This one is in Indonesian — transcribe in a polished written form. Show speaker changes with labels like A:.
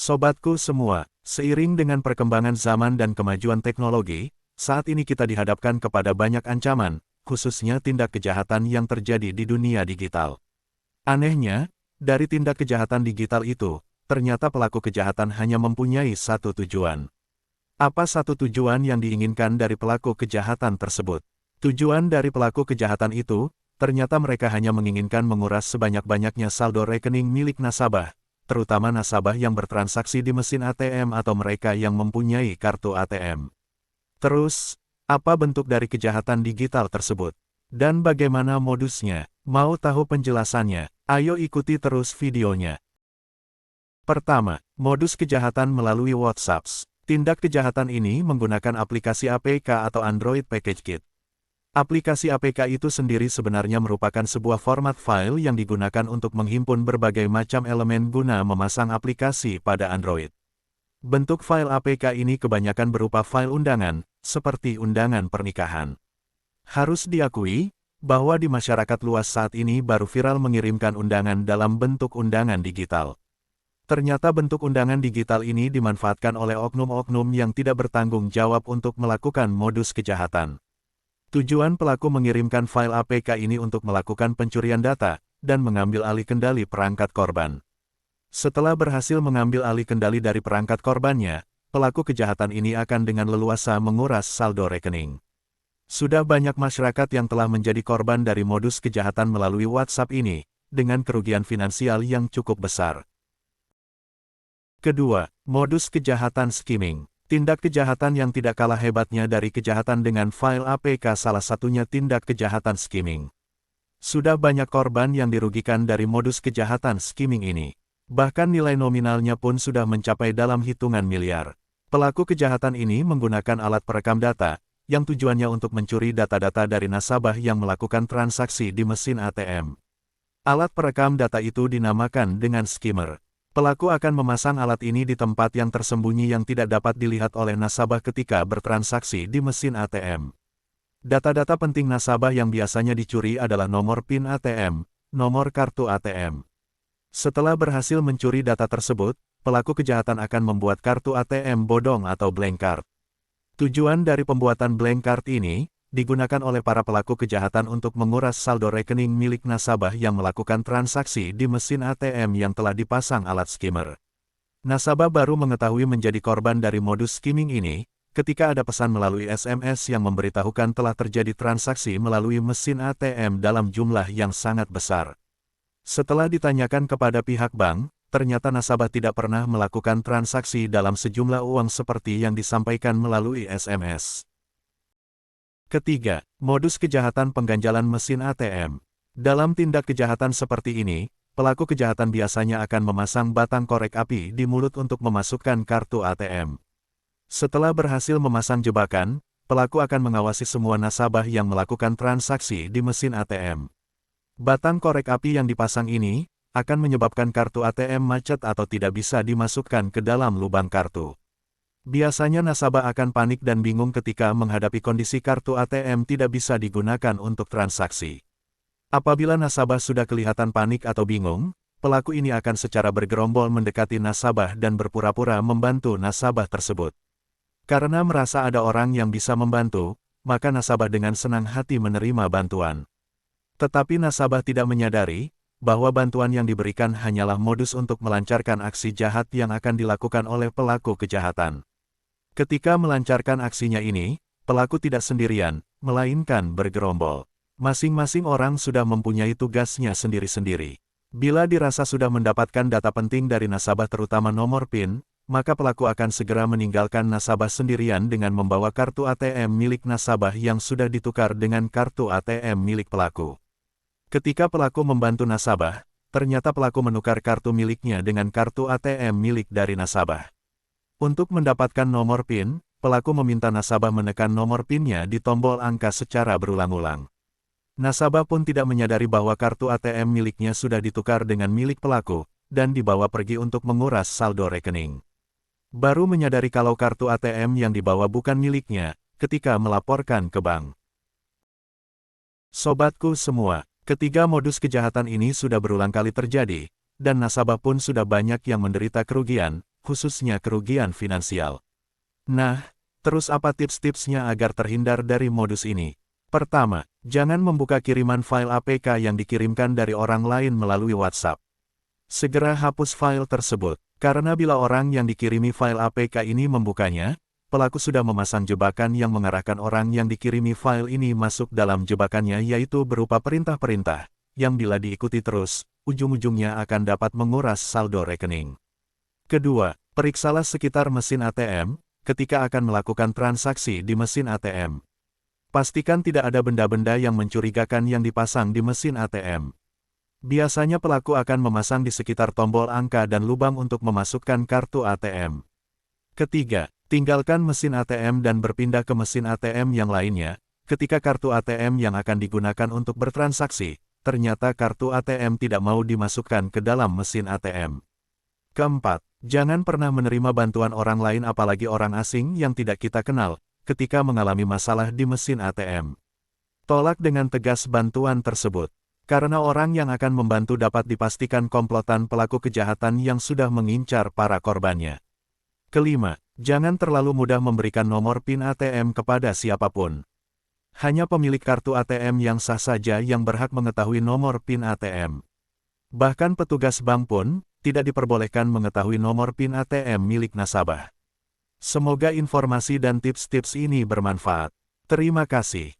A: Sobatku semua, seiring dengan perkembangan zaman dan kemajuan teknologi, saat ini kita dihadapkan kepada banyak ancaman, khususnya tindak kejahatan yang terjadi di dunia digital. Anehnya, dari tindak kejahatan digital itu, ternyata pelaku kejahatan hanya mempunyai satu tujuan. Apa satu tujuan yang diinginkan dari pelaku kejahatan tersebut? Tujuan dari pelaku kejahatan itu, ternyata mereka hanya menginginkan menguras sebanyak-banyaknya saldo rekening milik nasabah, terutama nasabah yang bertransaksi di mesin ATM atau mereka yang mempunyai kartu ATM. Terus, apa bentuk dari kejahatan digital tersebut? Dan bagaimana modusnya? Mau tahu penjelasannya? Ayo ikuti terus videonya. Pertama, modus kejahatan melalui WhatsApp. Tindak kejahatan ini menggunakan aplikasi APK atau Android Package Kit. Aplikasi APK itu sendiri sebenarnya merupakan sebuah format file yang digunakan untuk menghimpun berbagai macam elemen guna memasang aplikasi pada Android. Bentuk file APK ini kebanyakan berupa file undangan, seperti undangan pernikahan. Harus diakui, bahwa di masyarakat luas saat ini baru viral mengirimkan undangan dalam bentuk undangan digital. Ternyata bentuk undangan digital ini dimanfaatkan oleh oknum-oknum yang tidak bertanggung jawab untuk melakukan modus kejahatan. Tujuan pelaku mengirimkan file APK ini untuk melakukan pencurian data, dan mengambil alih kendali perangkat korban. Setelah berhasil mengambil alih kendali dari perangkat korbannya, pelaku kejahatan ini akan dengan leluasa menguras saldo rekening. Sudah banyak masyarakat yang telah menjadi korban dari modus kejahatan melalui WhatsApp ini, dengan kerugian finansial yang cukup besar. Kedua, modus kejahatan skimming. Tindak kejahatan yang tidak kalah hebatnya dari kejahatan dengan file APK salah satunya tindak kejahatan skimming. Sudah banyak korban yang dirugikan dari modus kejahatan skimming ini. Bahkan nilai nominalnya pun sudah mencapai dalam hitungan miliar. Pelaku kejahatan ini menggunakan alat perekam data, yang tujuannya untuk mencuri data-data dari nasabah yang melakukan transaksi di mesin ATM. Alat perekam data itu dinamakan dengan skimmer. Pelaku akan memasang alat ini di tempat yang tersembunyi yang tidak dapat dilihat oleh nasabah ketika bertransaksi di mesin ATM. Data-data penting nasabah yang biasanya dicuri adalah nomor PIN ATM, nomor kartu ATM. Setelah berhasil mencuri data tersebut, pelaku kejahatan akan membuat kartu ATM bodong atau blank card. Tujuan dari pembuatan blank card ini, digunakan oleh para pelaku kejahatan untuk menguras saldo rekening milik nasabah yang melakukan transaksi di mesin ATM yang telah dipasang alat skimmer. Nasabah baru mengetahui menjadi korban dari modus skimming ini, ketika ada pesan melalui SMS yang memberitahukan telah terjadi transaksi melalui mesin ATM dalam jumlah yang sangat besar. Setelah ditanyakan kepada pihak bank, ternyata nasabah tidak pernah melakukan transaksi dalam sejumlah uang seperti yang disampaikan melalui SMS. Ketiga, modus kejahatan pengganjalan mesin ATM. Dalam tindak kejahatan seperti ini, pelaku kejahatan biasanya akan memasang batang korek api di mulut untuk memasukkan kartu ATM. Setelah berhasil memasang jebakan, pelaku akan mengawasi semua nasabah yang melakukan transaksi di mesin ATM. Batang korek api yang dipasang ini, akan menyebabkan kartu ATM macet atau tidak bisa dimasukkan ke dalam lubang kartu. Biasanya nasabah akan panik dan bingung ketika menghadapi kondisi kartu ATM tidak bisa digunakan untuk transaksi. Apabila nasabah sudah kelihatan panik atau bingung, pelaku ini akan secara bergerombol mendekati nasabah dan berpura-pura membantu nasabah tersebut. Karena merasa ada orang yang bisa membantu, maka nasabah dengan senang hati menerima bantuan. Tetapi nasabah tidak menyadari, bahwa bantuan yang diberikan hanyalah modus untuk melancarkan aksi jahat yang akan dilakukan oleh pelaku kejahatan. Ketika melancarkan aksinya ini, pelaku tidak sendirian, melainkan bergerombol. Masing-masing orang sudah mempunyai tugasnya sendiri-sendiri. Bila dirasa sudah mendapatkan data penting dari nasabah terutama nomor PIN, maka pelaku akan segera meninggalkan nasabah sendirian dengan membawa kartu ATM milik nasabah yang sudah ditukar dengan kartu ATM milik pelaku. Ketika pelaku membantu nasabah, ternyata pelaku menukar kartu miliknya dengan kartu ATM milik dari nasabah. Untuk mendapatkan nomor PIN, pelaku meminta nasabah menekan nomor PIN-nya di tombol angka secara berulang-ulang. Nasabah pun tidak menyadari bahwa kartu ATM miliknya sudah ditukar dengan milik pelaku, dan dibawa pergi untuk menguras saldo rekening. Baru menyadari kalau kartu ATM yang dibawa bukan miliknya, ketika melaporkan ke bank. Sobatku semua, ketiga modus kejahatan ini sudah berulang kali terjadi, dan nasabah pun sudah banyak yang menderita kerugian, khususnya kerugian finansial. Nah, terus apa tips-tipsnya agar terhindar dari modus ini? Pertama, jangan membuka kiriman file APK yang dikirimkan dari orang lain melalui WhatsApp. Segera hapus file tersebut, karena bila orang yang dikirimi file APK ini membukanya, pelaku sudah memasang jebakan yang mengarahkan orang yang dikirimi file ini masuk dalam jebakannya, yaitu berupa perintah-perintah, yang bila diikuti terus, ujung-ujungnya akan dapat menguras saldo rekening. Kedua, periksalah sekitar mesin ATM, ketika akan melakukan transaksi di mesin ATM. Pastikan tidak ada benda-benda yang mencurigakan yang dipasang di mesin ATM. Biasanya pelaku akan memasang di sekitar tombol angka dan lubang untuk memasukkan kartu ATM. Ketiga, tinggalkan mesin ATM dan berpindah ke mesin ATM yang lainnya. Ketika kartu ATM yang akan digunakan untuk bertransaksi, ternyata kartu ATM tidak mau dimasukkan ke dalam mesin ATM. Keempat, jangan pernah menerima bantuan orang lain apalagi orang asing yang tidak kita kenal, ketika mengalami masalah di mesin ATM. Tolak dengan tegas bantuan tersebut, karena orang yang akan membantu dapat dipastikan komplotan pelaku kejahatan yang sudah mengincar para korbannya. Kelima, jangan terlalu mudah memberikan nomor PIN ATM kepada siapapun. Hanya pemilik kartu ATM yang sah saja yang berhak mengetahui nomor PIN ATM. Bahkan petugas bank pun tidak diperbolehkan mengetahui nomor PIN ATM milik nasabah. Semoga informasi dan tips-tips ini bermanfaat. Terima kasih.